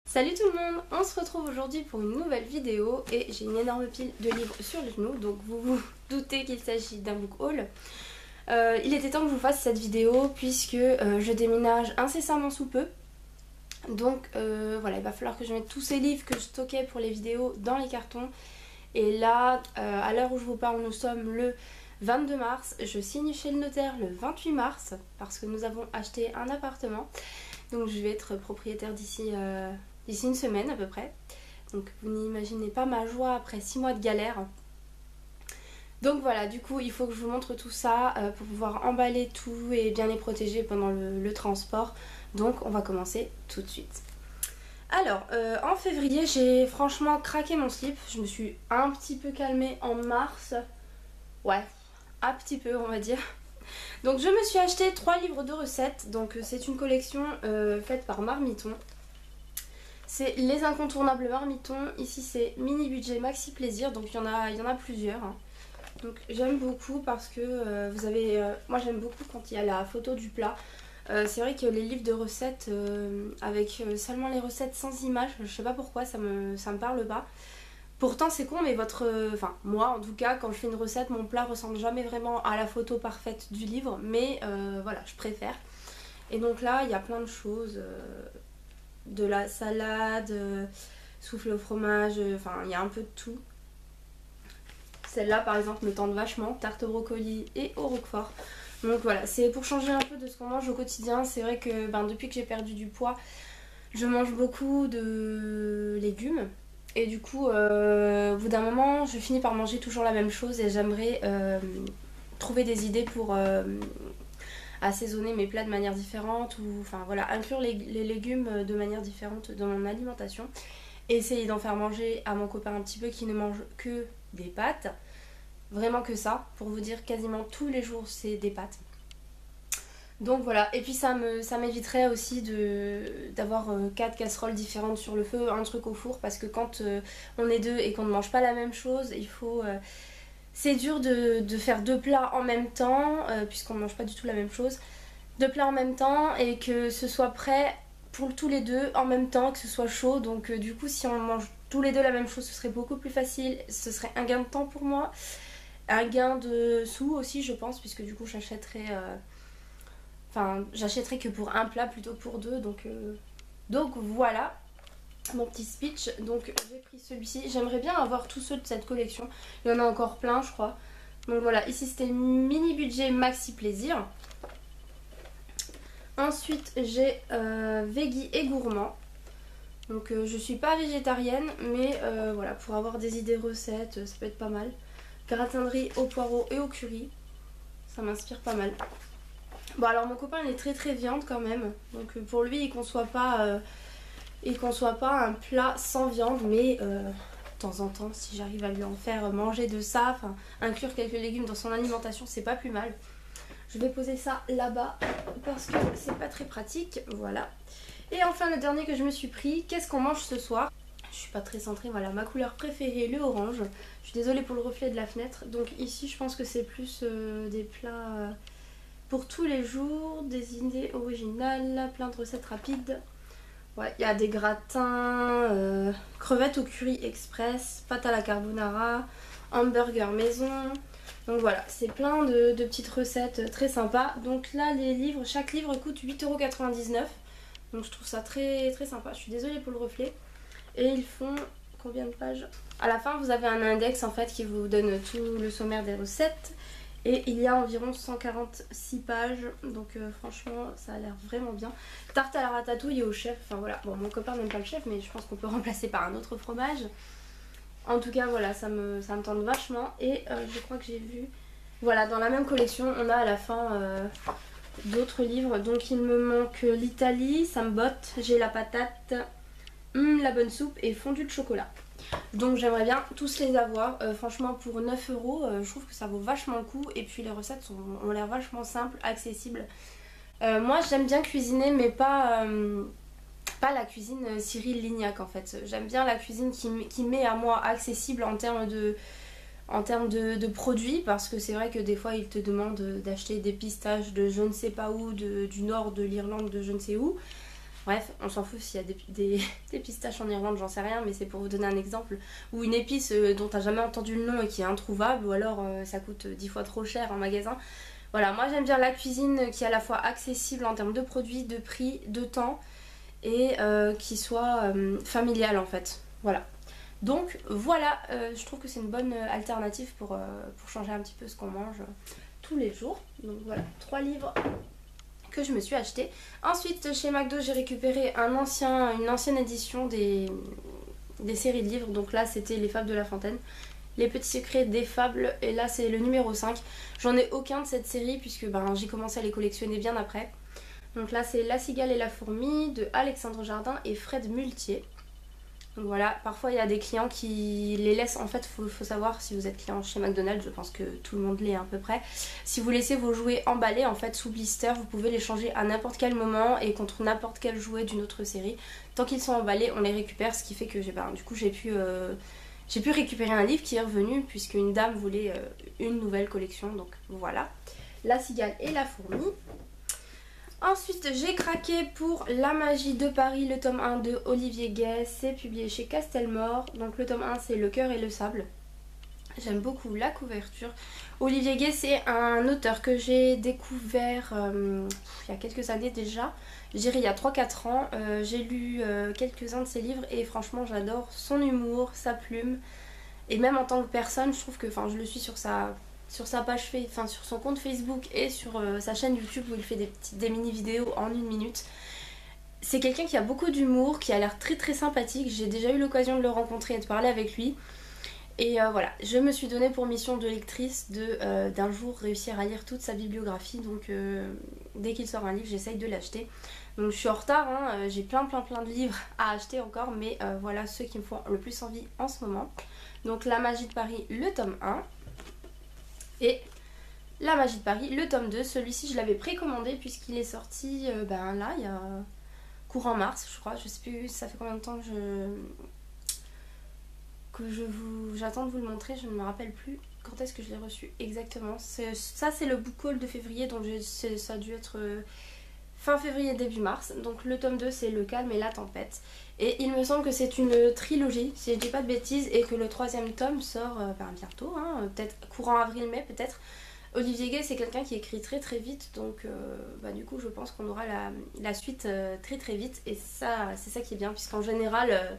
Salut tout le monde, on se retrouve aujourd'hui pour une nouvelle vidéo et j'ai une énorme pile de livres sur les genoux, donc vous vous doutez qu'il s'agit d'un book haul. Il était temps que je vous fasse cette vidéo puisque je déménage incessamment sous peu. Donc voilà, il va falloir que je mette tous ces livres que je stockais pour les vidéos dans les cartons. Et là, à l'heure où je vous parle, nous sommes le 22 mars. Je signe chez le notaire le 28 mars parce que nous avons acheté un appartement. Donc je vais être propriétaire d'ici une semaine à peu près. Donc vous n'imaginez pas ma joie après 6 mois de galère. Donc voilà, du coup il faut que je vous montre tout ça pour pouvoir emballer tout et bien les protéger pendant le transport. Donc on va commencer tout de suite. Alors en février j'ai franchement craqué mon slip. Je me suis un petit peu calmée en mars. Ouais, un petit peu on va dire. Donc je me suis acheté 3 livres de recettes. Donc c'est une collection faite par Marmiton. C'est les incontournables Marmiton. Ici c'est mini budget maxi plaisir. Donc il y en a plusieurs. Hein. Donc j'aime beaucoup parce que vous avez... moi j'aime beaucoup quand il y a la photo du plat. C'est vrai que les livres de recettes avec seulement les recettes sans images, je sais pas pourquoi, ça me parle pas. Pourtant c'est con mais enfin moi en tout cas quand je fais une recette mon plat ressemble jamais vraiment à la photo parfaite du livre. Mais voilà, je préfère. Et donc là il y a plein de choses. De la salade, souffle au fromage, enfin il y a un peu de tout. Celle-là par exemple me tente vachement, tarte au brocoli et au roquefort. Donc voilà, c'est pour changer un peu de ce qu'on mange au quotidien. C'est vrai que depuis que j'ai perdu du poids, je mange beaucoup de légumes. Et du coup, au bout d'un moment, je finis par manger toujours la même chose et j'aimerais trouver des idées pour assaisonner mes plats de manière différente ou enfin voilà, inclure les légumes de manière différente dans mon alimentation et essayer d'en faire manger à mon copain un petit peu qui ne mange que des pâtes, vraiment que ça, pour vous dire quasiment tous les jours c'est des pâtes. Donc voilà, et puis ça m'éviterait aussi d'avoir 4 casseroles différentes sur le feu, un truc au four, parce que quand on est deux et qu'on ne mange pas la même chose, il faut... c'est dur de faire 2 plats en même temps, puisqu'on ne mange pas du tout la même chose. 2 plats en même temps et que ce soit prêt pour tous les deux en même temps, que ce soit chaud. Donc du coup si on mange tous les deux la même chose, ce serait beaucoup plus facile. Ce serait un gain de temps pour moi. Un gain de sous aussi je pense, puisque du coup j'achèterais... Enfin j'achèterais que pour un plat plutôt que pour deux. Donc voilà mon petit speech. Donc j'ai pris celui-ci. J'aimerais bien avoir tous ceux de cette collection. Il y en a encore plein je crois. Donc voilà, ici c'était mini budget maxi plaisir. Ensuite j'ai Veggie et Gourmand. Donc je suis pas végétarienne mais voilà, pour avoir des idées recettes ça peut être pas mal. Gratin de riz au poireau et au curry. Ça m'inspire pas mal. Bon alors mon copain il est très viande quand même. Donc pour lui il conçoit pas un plat sans viande, mais de temps en temps si j'arrive à lui en faire manger de ça, enfin inclure quelques légumes dans son alimentation, c'est pas plus mal. Je vais poser ça là-bas parce que c'est pas très pratique, voilà. Et enfin le dernier que je me suis pris, qu'est-ce qu'on mange ce soir? Je suis pas très centrée, voilà, ma couleur préférée, le orange. Je suis désolée pour le reflet de la fenêtre. Donc ici je pense que c'est plus des plats pour tous les jours, des idées originales, plein de recettes rapides. Ouais, il y a des gratins, crevettes au curry express, pâte à la carbonara, hamburger maison. Donc voilà, c'est plein de petites recettes très sympas. Donc là, les livres, chaque livre coûte 8,99 €. Donc je trouve ça très sympa. Je suis désolée pour le reflet. Et ils font combien de pages? À la fin, vous avez un index en fait qui vous donne tout le sommaire des recettes. Et il y a environ 146 pages, donc franchement ça a l'air vraiment bien. Tarte à la ratatouille et au chef, enfin voilà, bon mon copain n'aime pas le chef mais je pense qu'on peut remplacer par un autre fromage. En tout cas voilà, ça me tente vachement et je crois que j'ai vu, voilà dans la même collection on a à la fin d'autres livres. Donc il me manque l'Italie, ça me botte, j'ai la patate, la bonne soupe et fondu de chocolat. Donc j'aimerais bien tous les avoir, franchement pour 9 €, je trouve que ça vaut vachement le coup et puis les recettes ont l'air vachement simples, accessibles. Moi j'aime bien cuisiner mais pas la cuisine Cyril Lignac en fait. J'aime bien la cuisine qui m'est à moi accessible en termes de produits, parce que c'est vrai que des fois ils te demandent d'acheter des pistaches de je ne sais pas où, du nord de l'Irlande, de je ne sais où. Bref, on s'en fout s'il y a des pistaches en Irlande, j'en sais rien, mais c'est pour vous donner un exemple. Ou une épice dont t'as jamais entendu le nom et qui est introuvable, ou alors ça coûte 10 fois trop cher en magasin. Voilà, moi j'aime bien la cuisine qui est à la fois accessible en termes de produits, de prix, de temps, et qui soit familiale en fait. Voilà. Donc voilà, je trouve que c'est une bonne alternative pour changer un petit peu ce qu'on mange tous les jours. Donc voilà, 3 livres que je me suis acheté. Ensuite chez McDo j'ai récupéré une ancienne édition des séries de livres. Donc là c'était Les Fables de La Fontaine, Les Petits Secrets des Fables, et là c'est le numéro 5. J'en ai aucun de cette série puisque j'ai commencé à les collectionner bien après. Donc là c'est La Cigale et la Fourmi de Alexandre Jardin et Fred Muletier. Donc voilà, parfois il y a des clients qui les laissent, en fait faut savoir si vous êtes client chez McDonald's, je pense que tout le monde l'est à peu près. Si vous laissez vos jouets emballés en fait sous blister, vous pouvez les changer à n'importe quel moment et contre n'importe quel jouet d'une autre série. Tant qu'ils sont emballés, on les récupère, ce qui fait que du coup j'ai pu récupérer un livre qui est revenu puisque une dame voulait une nouvelle collection, donc voilà. La Cigale et la Fourmi. Ensuite j'ai craqué pour La Magie de Paris, le tome 1 de Olivier Gay, c'est publié chez Castelmore. Donc le tome 1 c'est Le Cœur et le Sable. J'aime beaucoup la couverture. Olivier Gay c'est un auteur que j'ai découvert il y a quelques années déjà. Je dirais il y a 3-4 ans. J'ai lu quelques-uns de ses livres et franchement j'adore son humour, sa plume. Et même en tant que personne, je trouve que, je le suis sur sa page, sur son compte Facebook et sur sa chaîne YouTube où il fait des mini vidéos en 1 minute. C'est quelqu'un qui a beaucoup d'humour, qui a l'air très très sympathique. J'ai déjà eu l'occasion de le rencontrer et de parler avec lui. Et voilà, je me suis donné pour mission de lectrice d'un jour réussir à lire toute sa bibliographie. Donc dès qu'il sort un livre, j'essaye de l'acheter. Donc je suis en retard, hein, j'ai plein de livres à acheter encore, mais voilà ceux qui me font le plus envie en ce moment. Donc La Magie de Paris, le tome 1. Et La Magie de Paris, le tome 2. Celui-ci je l'avais précommandé puisqu'il est sorti là, il y a courant mars je crois. Je sais plus, ça fait combien de temps que j'attends de vous le montrer, je ne me rappelle plus quand est-ce que je l'ai reçu exactement. Ça c'est le book haul de février, donc ça a dû être fin février début mars. Donc le tome 2 c'est Le Calme et la Tempête. Et il me semble que c'est une trilogie, si je dis pas de bêtises, et que le 3e tome sort bientôt, hein, peut-être courant avril-mai peut-être. Olivier Gay c'est quelqu'un qui écrit très très vite, donc du coup je pense qu'on aura la suite très très vite. Et ça c'est ça qui est bien, puisqu'en général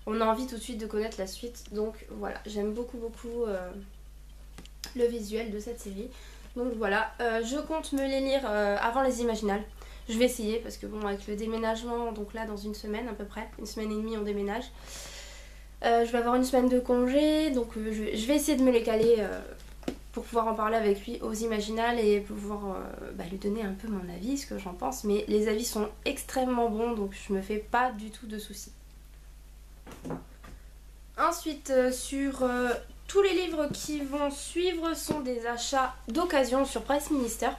on a envie tout de suite de connaître la suite. Donc voilà, j'aime beaucoup le visuel de cette série. Donc voilà, je compte me les lire avant les Imaginales. Je vais essayer parce que bon, avec le déménagement, donc là dans une semaine à peu près, 1 semaine et demie on déménage. Je vais avoir 1 semaine de congé, donc je vais essayer de me les caler pour pouvoir en parler avec lui aux Imaginales et pouvoir lui donner un peu mon avis, ce que j'en pense. Mais les avis sont extrêmement bons, donc je me fais pas du tout de soucis. Ensuite sur tous les livres qui vont suivre sont des achats d'occasion sur Price Minister.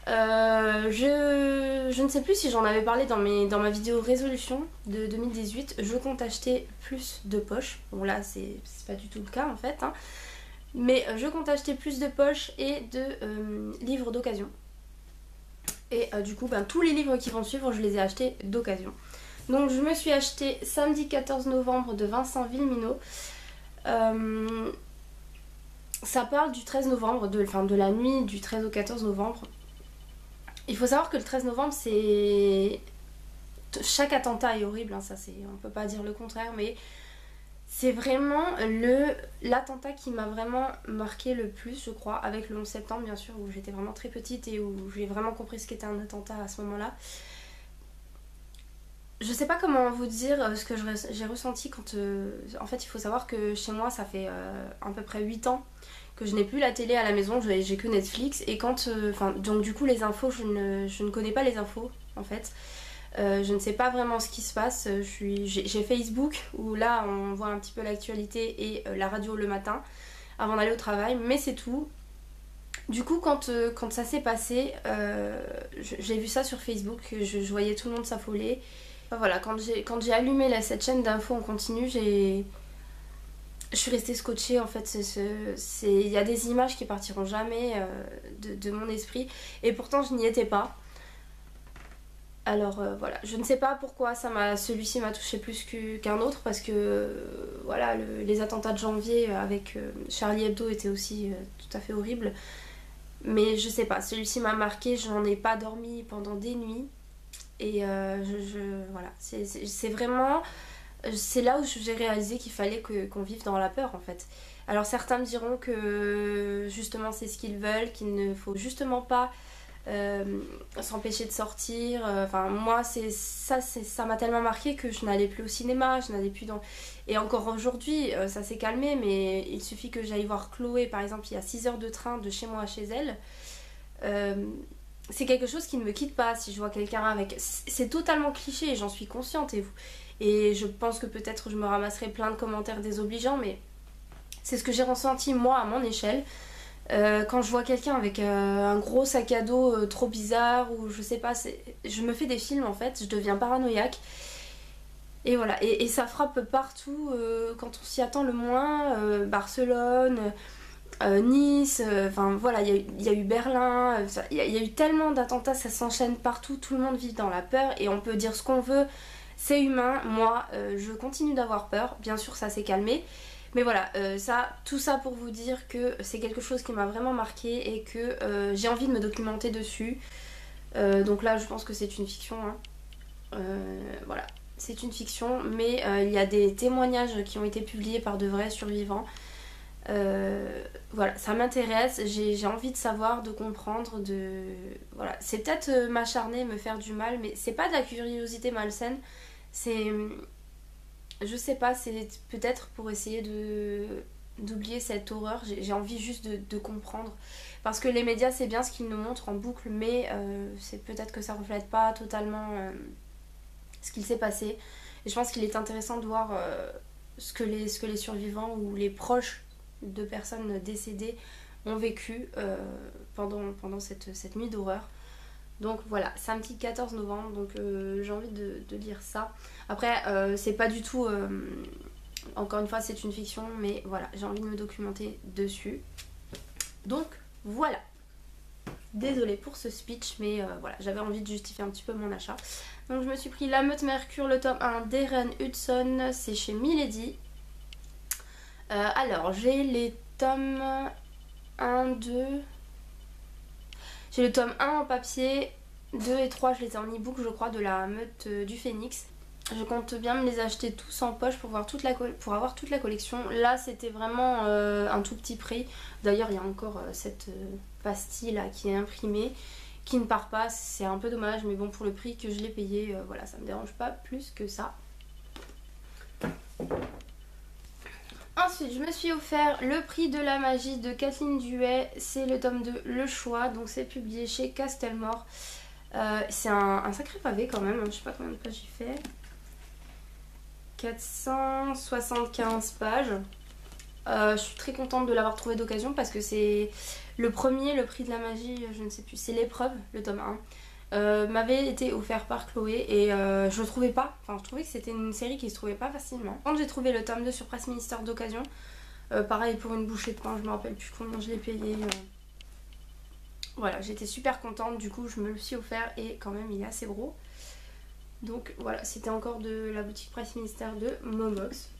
Je ne sais plus si j'en avais parlé dans ma vidéo résolution de 2018. Je compte acheter plus de poches. Bon là c'est pas du tout le cas en fait, hein. Mais je compte acheter plus de poches et de livres d'occasion. Et du coup tous les livres qui vont suivre je les ai achetés d'occasion. Donc je me suis acheté Samedi 14 novembre de Vincent Villeminot. Ça parle du 13 novembre, de la nuit du 13 au 14 novembre. Il faut savoir que le 13 novembre, c'est... Chaque attentat est horrible, hein, ça c'est... On peut pas dire le contraire, mais c'est vraiment l'attentat qui m'a vraiment marqué le plus, je crois, avec le 11 septembre bien sûr, où j'étais vraiment très petite et où j'ai vraiment compris ce qu'était un attentat à ce moment-là. Je sais pas comment vous dire ce que j'ai ressenti quand... En fait, il faut savoir que chez moi, ça fait à peu près 8 ans que je n'ai plus la télé à la maison, j'ai que Netflix. Et quand... donc du coup, les infos, je ne connais pas les infos, en fait. Je ne sais pas vraiment ce qui se passe. J'ai Facebook, où là, on voit un petit peu l'actualité et la radio le matin, avant d'aller au travail, mais c'est tout. Du coup, quand ça s'est passé, j'ai vu ça sur Facebook, je voyais tout le monde s'affoler. Enfin, voilà, quand j'ai allumé cette chaîne d'infos en continu, je suis restée scotchée en fait. Il y a des images qui partiront jamais de mon esprit, et pourtant je n'y étais pas. Alors voilà, je ne sais pas pourquoi celui-ci m'a touché plus qu'un autre parce que voilà, les attentats de janvier avec Charlie Hebdo étaient aussi tout à fait horribles. Mais je sais pas, celui-ci m'a marqué, je n'en ai pas dormi pendant des nuits. Et voilà, c'est vraiment... C'est là où j'ai réalisé qu'il fallait qu'on vive dans la peur en fait. Alors certains me diront que justement c'est ce qu'ils veulent, qu'il ne faut justement pas s'empêcher de sortir. Enfin moi ça m'a tellement marqué que je n'allais plus au cinéma, je n'allais plus dans... Et encore aujourd'hui ça s'est calmé, mais il suffit que j'aille voir Chloé par exemple, il y a 6 heures de train de chez moi à chez elle. C'est quelque chose qui ne me quitte pas si je vois quelqu'un avec... C'est totalement cliché et j'en suis consciente et je pense que peut-être je me ramasserai plein de commentaires désobligeants, mais c'est ce que j'ai ressenti moi à mon échelle. Quand je vois quelqu'un avec un gros sac à dos trop bizarre ou je sais pas, je me fais des films en fait, je deviens paranoïaque. Et voilà, et ça frappe partout quand on s'y attend le moins. Barcelone, Nice, enfin voilà, il y a eu Berlin, il y a eu tellement d'attentats, ça s'enchaîne partout, tout le monde vit dans la peur et on peut dire ce qu'on veut, c'est humain. Moi je continue d'avoir peur, bien sûr ça s'est calmé, mais voilà, tout ça pour vous dire que c'est quelque chose qui m'a vraiment marqué et que j'ai envie de me documenter dessus. Donc là je pense que c'est une fiction, hein. Voilà, c'est une fiction, mais il y a des témoignages qui ont été publiés par de vrais survivants. Voilà, ça m'intéresse, j'ai envie de savoir, de comprendre, voilà, c'est peut-être m'acharner, me faire du mal, mais c'est pas de la curiosité malsaine, c'est... Je sais pas, c'est peut-être pour essayer d'oublier cette horreur, j'ai envie juste de comprendre. Parce que les médias, c'est bien ce qu'ils nous montrent en boucle, mais c'est peut-être que ça reflète pas totalement ce qu'il s'est passé. Et je pense qu'il est intéressant de voir ce que les survivants ou les proches de personnes décédées ont vécu pendant cette nuit d'horreur. Donc voilà, samedi 14 novembre, donc j'ai envie de lire ça. Après, c'est pas du tout... encore une fois, c'est une fiction, mais voilà, j'ai envie de me documenter dessus. Donc voilà. Désolée pour ce speech, mais voilà, j'avais envie de justifier un petit peu mon achat. Donc je me suis pris La Meute Mercure, le tome 1 d'Erin Hudson, c'est chez Milady. Alors, j'ai les tomes 1, 2... J'ai le tome 1 en papier, 2 et 3 je les ai en e-book je crois, de La Meute du Phénix. Je compte bien me les acheter tous en poche pour avoir toute la collection. Là c'était vraiment un tout petit prix. D'ailleurs il y a encore cette pastille là qui est imprimée, qui ne part pas, c'est un peu dommage, mais bon pour le prix que je l'ai payé, voilà, ça me dérange pas plus que ça. Ensuite, je me suis offert Le Prix de la Magie de Kathleen Duet. C'est le tome 2, Le Choix. Donc c'est publié chez Castelmore. C'est un sacré pavé quand même. Je sais pas combien de pages j'ai fait. 475 pages. Je suis très contente de l'avoir trouvé d'occasion parce que c'est le premier, Le Prix de la Magie, je ne sais plus. C'est l'épreuve, le tome 1. M'avait été offert par Chloé et je le trouvais pas, enfin je trouvais que c'était une série qui se trouvait pas facilement. Quand j'ai trouvé le tome 2 sur Presse Ministère d'occasion, pareil pour une bouchée de pain, je me rappelle plus combien je l'ai payé. Voilà, j'étais super contente, du coup je me le suis offert et quand même il est assez gros. Donc voilà, c'était encore de la boutique Presse Ministère de Momox.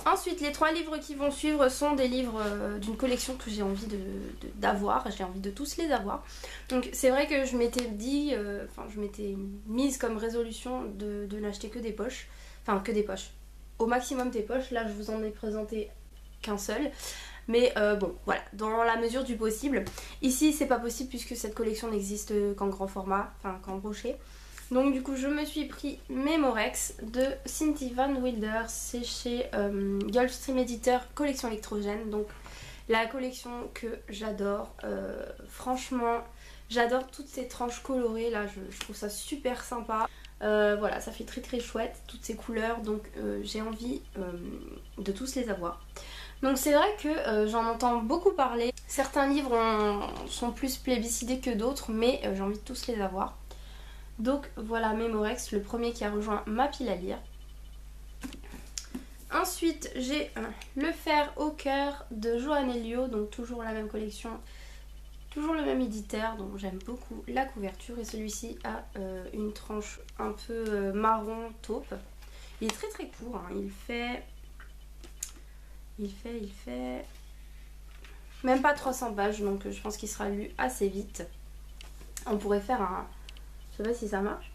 Ensuite, les 3 livres qui vont suivre sont des livres d'une collection que j'ai envie d'avoir. J'ai envie de tous les avoir. Donc c'est vrai que je m'étais dit, enfin je m'étais mise comme résolution de n'acheter que des poches. Enfin que des poches. Au maximum des poches. Là je vous en ai présenté qu'un seul. Mais bon voilà, dans la mesure du possible. Ici c'est pas possible puisque cette collection n'existe qu'en grand format, enfin qu'en brochet. Donc du coup je me suis pris Memorex de Cindy Van Wilder, c'est chez Gulfstream Editor, collection électrogène, donc la collection que j'adore, franchement j'adore toutes ces tranches colorées là, je trouve ça super sympa, voilà ça fait très très chouette toutes ces couleurs, donc j'ai envie de tous les avoir. Donc c'est vrai que j'en entends beaucoup parler, certains livres sont plus plébiscités que d'autres, mais j'ai envie de tous les avoir. Donc voilà Memorex, le premier qui a rejoint ma pile à lire. Ensuite j'ai Le Fer au cœur de Joanne Elio, donc toujours la même collection Toujours le même éditeur, donc j'aime beaucoup la couverture. Et celui-ci a une tranche un peu marron taupe. Il est très très court, hein. Il fait même pas 300 pages, donc je pense qu'il sera lu assez vite. On pourrait faire un... Je sais pas si ça marche.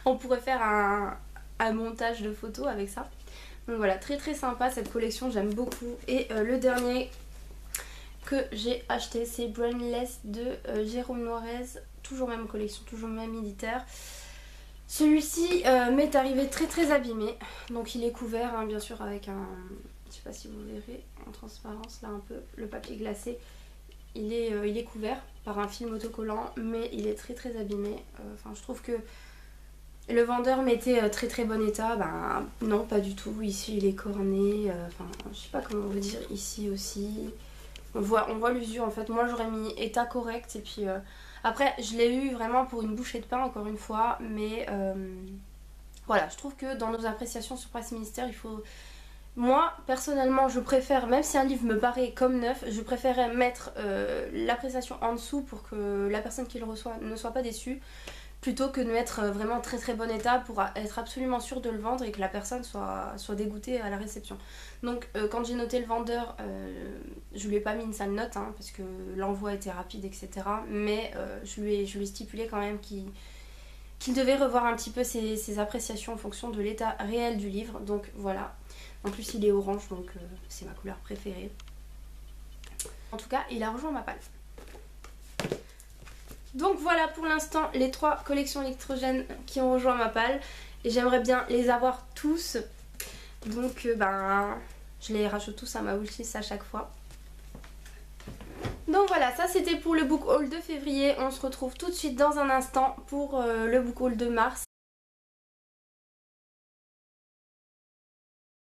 On pourrait faire un montage de photos avec ça. Donc voilà, très très sympa cette collection, j'aime beaucoup. Et le dernier que j'ai acheté, c'est Brainless de Jérôme Noirez. Toujours même collection, toujours même éditeur. Celui-ci m'est arrivé très très abîmé. Donc il est couvert, hein, bien sûr, avec un... Je sais pas si vous verrez en transparence là un peu, le papier glacé. Il est couvert par un film autocollant, mais il est très très abîmé. Enfin, je trouve que le vendeur mettait très très bon état. Ben non, pas du tout. Ici il est corné. Enfin, je sais pas comment vous dire. Ici aussi, on voit l'usure en fait. Moi j'aurais mis état correct et puis après je l'ai eu vraiment pour une bouchée de pain encore une fois. Mais voilà, je trouve que dans nos appréciations sur Presse Ministère, il faut... Moi, personnellement, je préfère, même si un livre me paraît comme neuf, je préférerais mettre l'appréciation en dessous pour que la personne qui le reçoit ne soit pas déçue, plutôt que de mettre vraiment très très bon état pour être absolument sûre de le vendre et que la personne soit dégoûtée à la réception. Donc quand j'ai noté le vendeur, je lui ai pas mis une sale note, hein, parce que l'envoi était rapide, etc. Mais je lui ai stipulé quand même qu'il devait revoir un petit peu ses appréciations en fonction de l'état réel du livre. Donc voilà. En plus il est orange, donc c'est ma couleur préférée. En tout cas, il a rejoint ma palle. Donc voilà pour l'instant les 3 collections électrogènes qui ont rejoint ma palle. Et j'aimerais bien les avoir tous. Donc ben, je les rajoute tous à ma wishlist à chaque fois. Donc voilà, ça c'était pour le book haul de février. On se retrouve tout de suite dans un instant pour le book haul de mars.